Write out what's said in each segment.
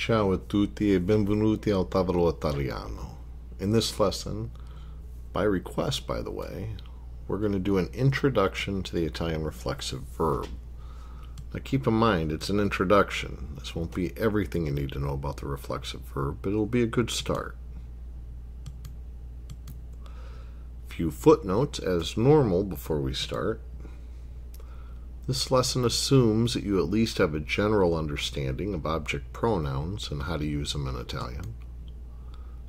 Ciao a tutti e benvenuti al Tavolo Italiano. In this lesson, by request by the way, we're going to do an introduction to the Italian reflexive verb. Now keep in mind, it's an introduction. This won't be everything you need to know about the reflexive verb, but it'll be a good start. A few footnotes as normal before we start. This lesson assumes that you at least have a general understanding of object pronouns and how to use them in Italian.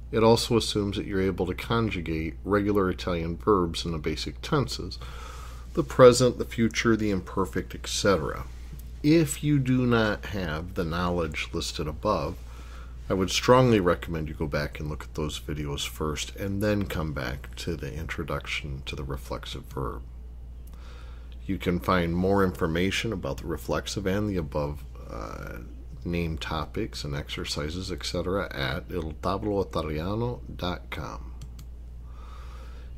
It also assumes that you're able to conjugate regular Italian verbs in the basic tenses, the present, the future, the imperfect, etc. If you do not have the knowledge listed above, I would strongly recommend you go back and look at those videos first and then come back to the introduction to the reflexive verb. You can find more information about the reflexive and the above named topics and exercises, etc. at tavoloitaliano.com.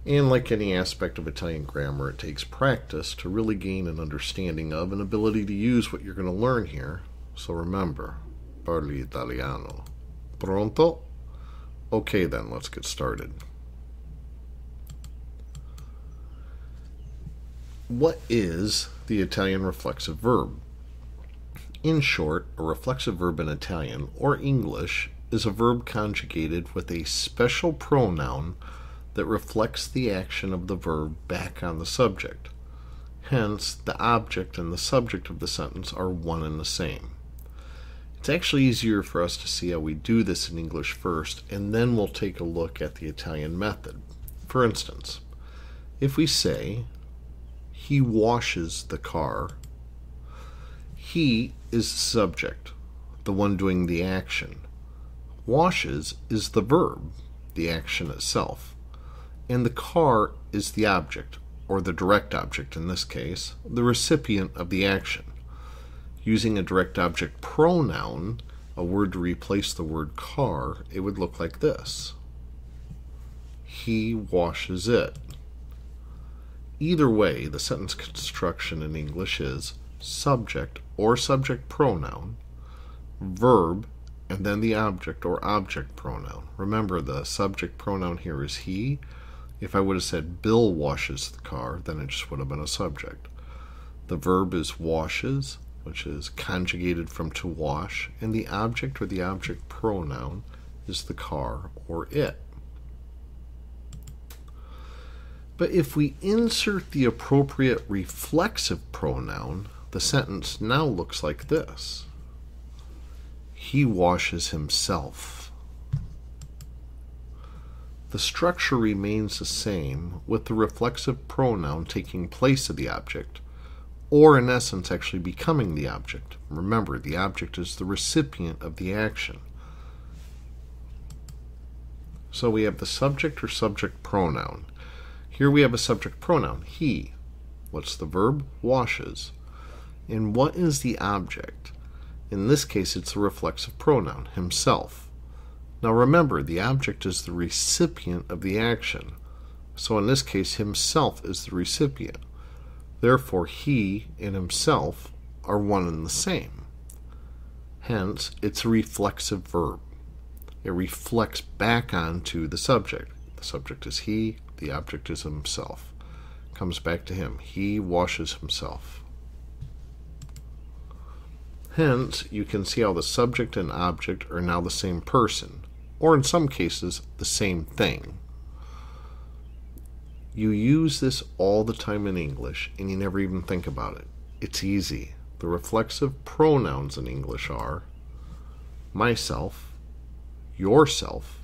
And like any aspect of Italian grammar, it takes practice to really gain an understanding of and ability to use what you're going to learn here. So remember, parli italiano. Pronto? Okay then, let's get started. What is the Italian reflexive verb? In short, a reflexive verb in Italian or English is a verb conjugated with a special pronoun that reflects the action of the verb back on the subject. Hence, the object and the subject of the sentence are one and the same. It's actually easier for us to see how we do this in English first, and then we'll take a look at the Italian method. For instance, if we say, he washes the car, he is the subject, the one doing the action. Washes is the verb, the action itself. And the car is the object, or the direct object in this case, the recipient of the action. Using a direct object pronoun, a word to replace the word car, it would look like this. He washes it. Either way, the sentence construction in English is subject or subject pronoun, verb, and then the object or object pronoun. Remember, the subject pronoun here is he. If I would have said Bill washes the car, then it just would have been a subject. The verb is washes, which is conjugated from to wash, and the object or the object pronoun is the car or it. But if we insert the appropriate reflexive pronoun, the sentence now looks like this. He washes himself. The structure remains the same, with the reflexive pronoun taking place of the object, or in essence actually becoming the object. Remember, the object is the recipient of the action. So we have the subject or subject pronoun. Here we have a subject pronoun, he. What's the verb? Washes. And what is the object? In this case, it's the reflexive pronoun, himself. Now remember, the object is the recipient of the action. So in this case, himself is the recipient. Therefore, he and himself are one and the same. Hence, it's a reflexive verb. It reflects back onto the subject. The subject is he. The object is himself. Comes back to him. He washes himself. Hence, you can see how the subject and object are now the same person, or in some cases, the same thing. You use this all the time in English, and you never even think about it. It's easy. The reflexive pronouns in English are myself, yourself,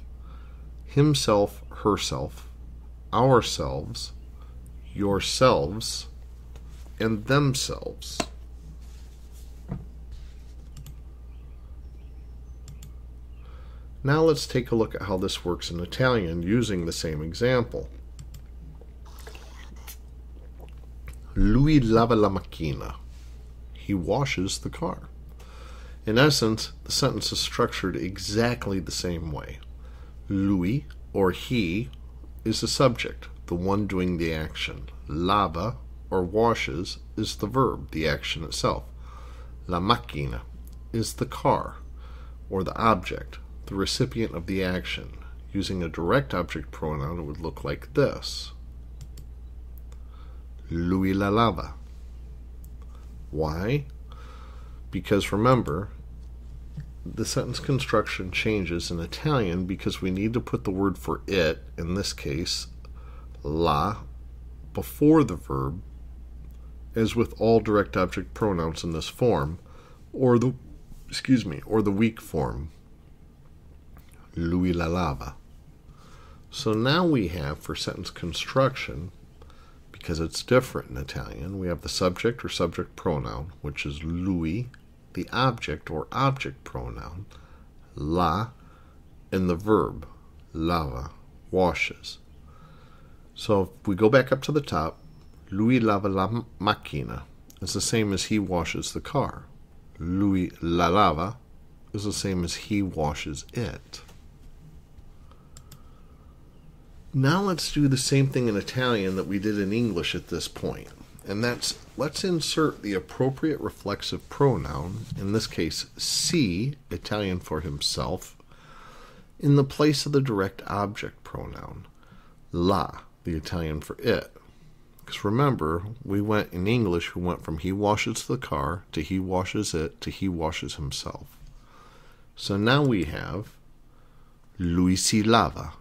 himself, herself, ourselves, yourselves, and themselves. Now let's take a look at how this works in Italian using the same example. Lui lava la macchina. He washes the car. In essence, the sentence is structured exactly the same way. Lui, or he, is the subject, the one doing the action. Lava, or washes, is the verb, the action itself. La macchina is the car. or the object, the recipient of the action. Using a direct object pronoun, it would look like this. Lui la lava. Why? Because remember, the sentence construction changes in Italian because we need to put the word for it, in this case, la, before the verb, as with all direct object pronouns in this form, or the weak form, lui la lava. So now we have, for sentence construction, because it's different in Italian, we have the subject or subject pronoun, which is lui, the object or object pronoun, la, and the verb, lava, washes. So if we go back up to the top, lui lava la macchina is the same as he washes the car. Lui la lava is the same as he washes it. Now let's do the same thing in Italian that we did in English at this point. And that's, let's insert the appropriate reflexive pronoun, in this case, si, Italian for himself, in the place of the direct object pronoun, la, the Italian for it. Because remember, in English, we went from he washes the car to he washes it to he washes himself. So now we have lui si lava.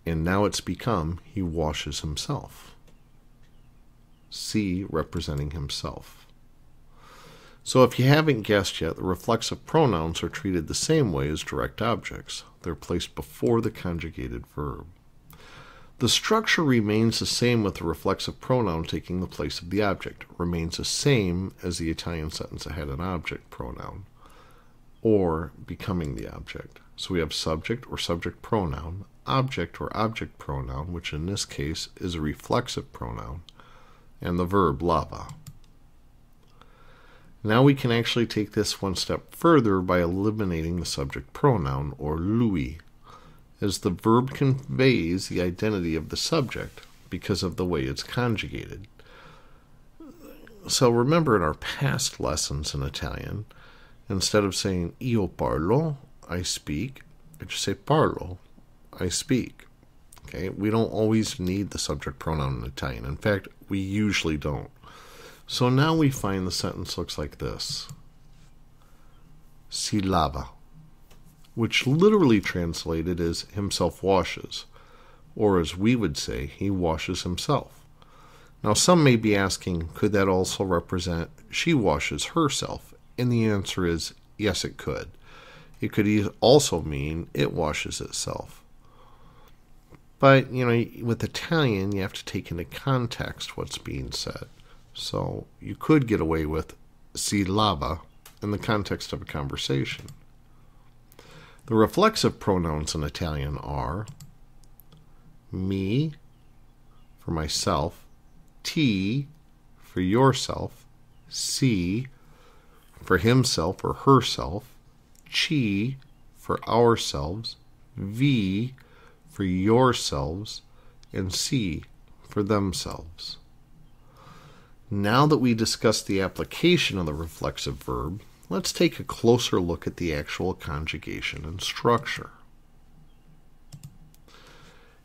And now it's become he washes himself. Si representing himself. So if you haven't guessed yet, the reflexive pronouns are treated the same way as direct objects. They're placed before the conjugated verb. The structure remains the same with the reflexive pronoun taking the place of the object. It remains the same as the Italian sentence that had an object pronoun, or becoming the object. So we have subject or subject pronoun, object or object pronoun, which in this case is a reflexive pronoun, and the verb lava. Now we can actually take this one step further by eliminating the subject pronoun, or lui, as the verb conveys the identity of the subject because of the way it's conjugated. So remember in our past lessons in Italian, instead of saying io parlo, I speak, I just say parlo, I speak. Okay, we don't always need the subject pronoun in Italian. In fact, we usually don't. So now we find the sentence looks like this. Si lava, which literally translated is himself washes, or as we would say, he washes himself. Now some may be asking, could that also represent she washes herself? And the answer is yes, it could. It could also mean it washes itself. But, with Italian, you have to take into context what's being said. So you could get away with si lava in the context of a conversation. The reflexive pronouns in Italian are me for myself, ti for yourself, si for himself or herself, chi for ourselves, vi for yourselves, and si for themselves. Now that we discussed the application of the reflexive verb, let's take a closer look at the actual conjugation and structure.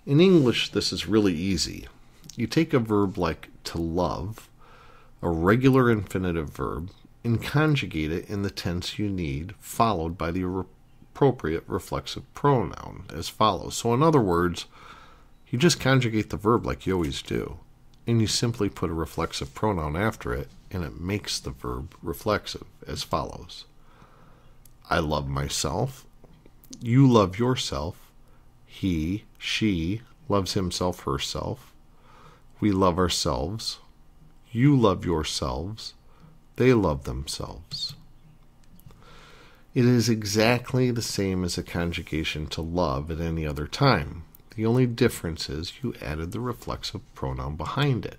In English, this is really easy. You take a verb like to love, a regular infinitive verb, and conjugate it in the tense you need, followed by the appropriate reflexive pronoun as follows. So in other words, you just conjugate the verb like you always do, and you simply put a reflexive pronoun after it, and it makes the verb reflexive as follows. I love myself. You love yourself. He, she loves himself, herself. We love ourselves. You love yourselves. They love themselves. It is exactly the same as a conjugation to love at any other time. The only difference is you added the reflexive pronoun behind it.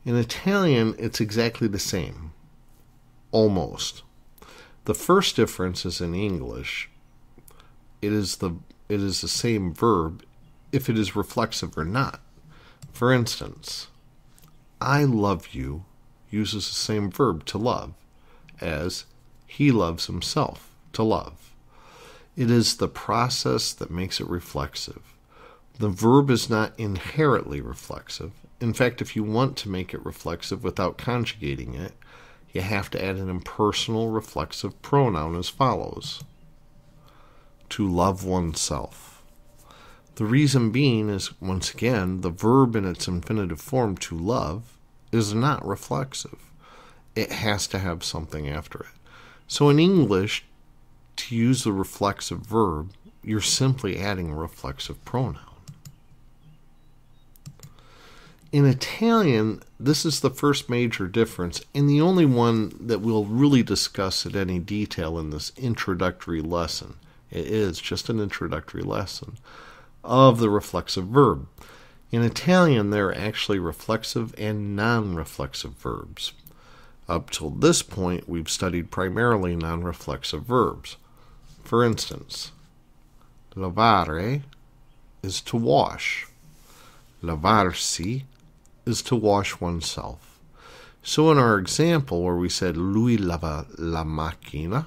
In Italian, it's exactly the same. Almost. The first difference is in English. It is the same verb if it is reflexive or not. For instance, I love you uses the same verb to love as He loves himself, to love. It is the process that makes it reflexive. The verb is not inherently reflexive. In fact, if you want to make it reflexive without conjugating it, you have to add an impersonal reflexive pronoun as follows: to love oneself. The reason being is, once again, the verb in its infinitive form, to love, is not reflexive. It has to have something after it. So in English, to use the reflexive verb, you're simply adding a reflexive pronoun. In Italian, this is the first major difference, and the only one that we'll really discuss in any detail in this introductory lesson. It is just an introductory lesson of the reflexive verb. In Italian, there are actually reflexive and non-reflexive verbs. Up till this point, we've studied primarily non-reflexive verbs. For instance, lavare is to wash. Lavarsi is to wash oneself. So in our example where we said lui lava la macchina,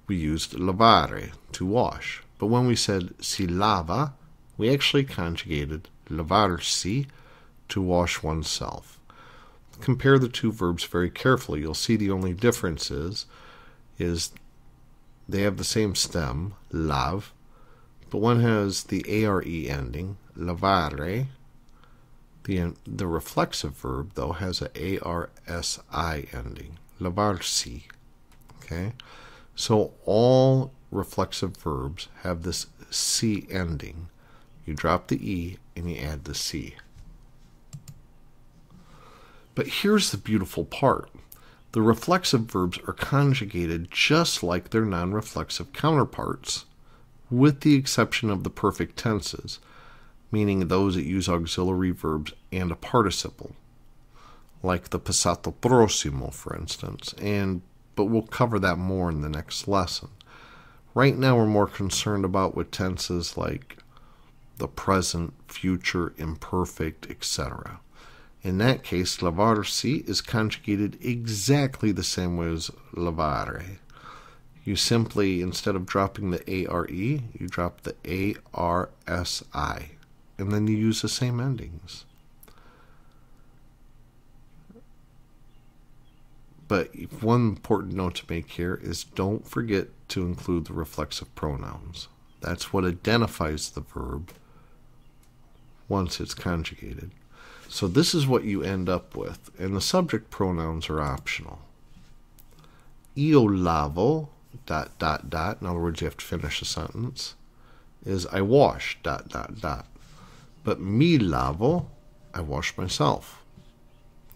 we used lavare, to wash. But when we said si lava, we actually conjugated lavarsi, to wash oneself. Compare the two verbs very carefully. You'll see the only difference is they have the same stem, lav, but one has the are ending, lavare. The reflexive verb, though, has a arsi ending, lavarsi. Okay? So all reflexive verbs have this C ending. You drop the E and you add the C. But here's the beautiful part. The reflexive verbs are conjugated just like their non-reflexive counterparts, with the exception of the perfect tenses, meaning those that use auxiliary verbs and a participle, like the passato prossimo, for instance, but we'll cover that more in the next lesson. Right now we're more concerned about with tenses like the present, future, imperfect, etc. In that case, lavarsi is conjugated exactly the same way as lavare. You simply, instead of dropping the are, you drop the arsi, and then you use the same endings. But one important note to make here is don't forget to include the reflexive pronouns. That's what identifies the verb once it's conjugated. So this is what you end up with, and the subject pronouns are optional. Io lavo, ... in other words, you have to finish a sentence, is I wash, ... But mi lavo, I wash myself.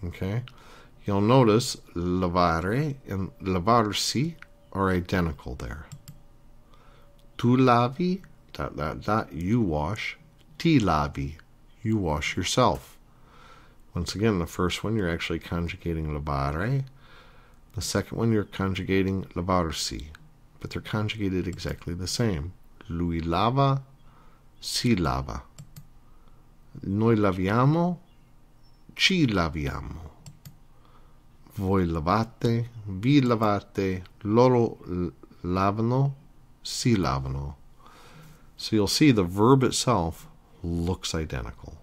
Okay? You'll notice lavare and lavarsi are identical there. Tu lavi, ... you wash. Ti lavi, you wash yourself. Once again, the first one you're actually conjugating lavare. The second one you're conjugating lavarsi. But they're conjugated exactly the same. Lui lava, si lava. Noi laviamo, ci laviamo. Voi lavate, vi lavate, loro lavano, si lavano. So you'll see the verb itself looks identical.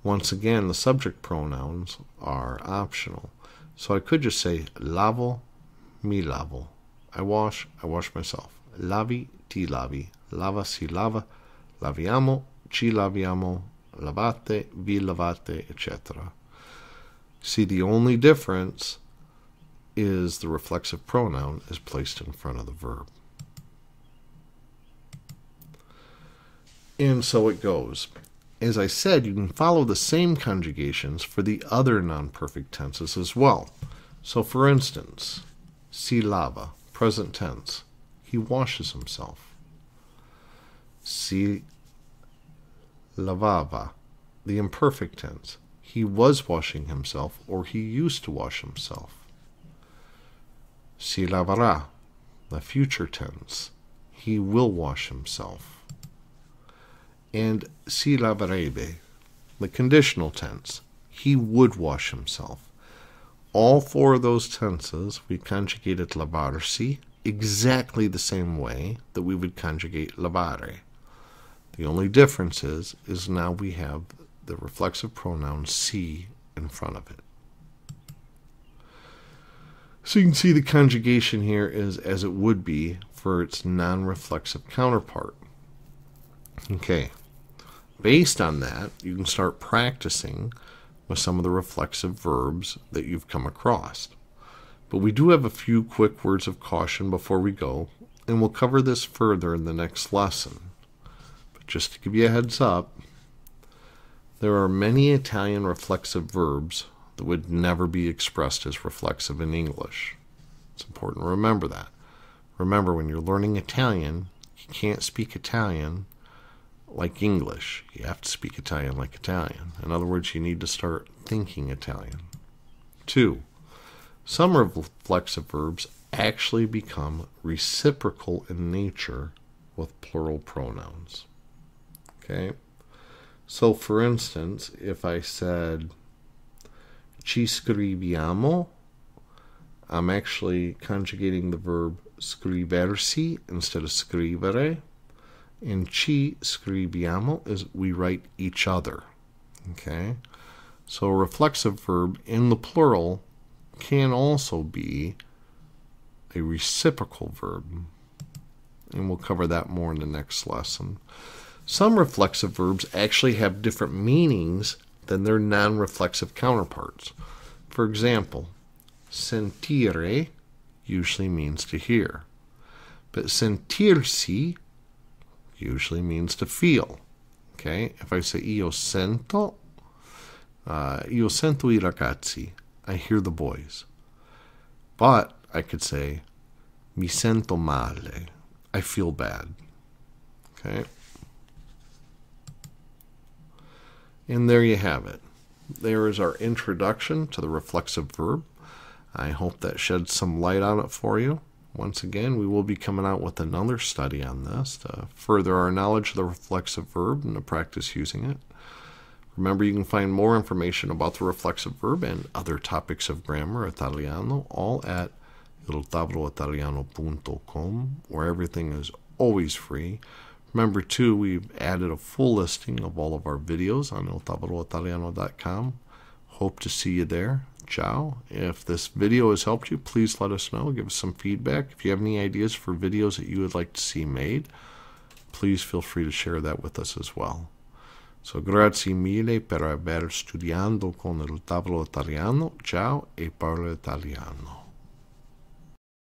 Once again, the subject pronouns are optional. So I could just say lavo, mi lavo. I wash myself. Lavi, ti lavi. Lava, si lava. Laviamo, ci laviamo. Lavate, vi lavate, etc. See, the only difference is the reflexive pronoun is placed in front of the verb. And so it goes. As I said, you can follow the same conjugations for the other non-perfect tenses as well. So for instance, si lava, present tense, he washes himself. Si lavava, the imperfect tense, he was washing himself or he used to wash himself. Si lavarà, the future tense, he will wash himself. And si lavarebbe, the conditional tense, he would wash himself. all four of those tenses, we conjugated lavarsi exactly the same way that we would conjugate lavare. The only difference is now we have the reflexive pronoun si in front of it. So you can see the conjugation here is as it would be for its non-reflexive counterpart. Okay, based on that, you can start practicing with some of the reflexive verbs that you've come across. But we do have a few quick words of caution before we go, and we'll cover this further in the next lesson. But just to give you a heads up, there are many Italian reflexive verbs that would never be expressed as reflexive in English. It's important to remember that. Remember, when you're learning Italian, you can't speak Italian like English. You have to speak Italian like Italian. In other words, you need to start thinking Italian. 2, some reflexive verbs actually become reciprocal in nature with plural pronouns. Okay? So, for instance, if I said ci scriviamo, I'm actually conjugating the verb scriversi instead of scrivere. And ci scriviamo is we write each other. Okay? So a reflexive verb in the plural can also be a reciprocal verb. And we'll cover that more in the next lesson. Some reflexive verbs actually have different meanings than their non-reflexive counterparts. For example, sentire usually means to hear, but sentirsi usually means to feel. Okay? If I say io sento I ragazzi, I hear the boys. But I could say mi sento male, I feel bad. Okay? And there you have it. There is our introduction to the reflexive verb. I hope that sheds some light on it for you. Once again, we will be coming out with another study on this to further our knowledge of the reflexive verb and to practice using it. Remember, you can find more information about the reflexive verb and other topics of grammar Italiano all at iltavoloitaliano.com, where everything is always free. Remember, too, we've added a full listing of all of our videos on iltavoloitaliano.com. Hope to see you there. Ciao. If this video has helped you, please let us know. Give us some feedback. If you have any ideas for videos that you would like to see made, please feel free to share that with us as well. So, grazie mille per aver studiato con il tavolo italiano. Ciao e parlo italiano.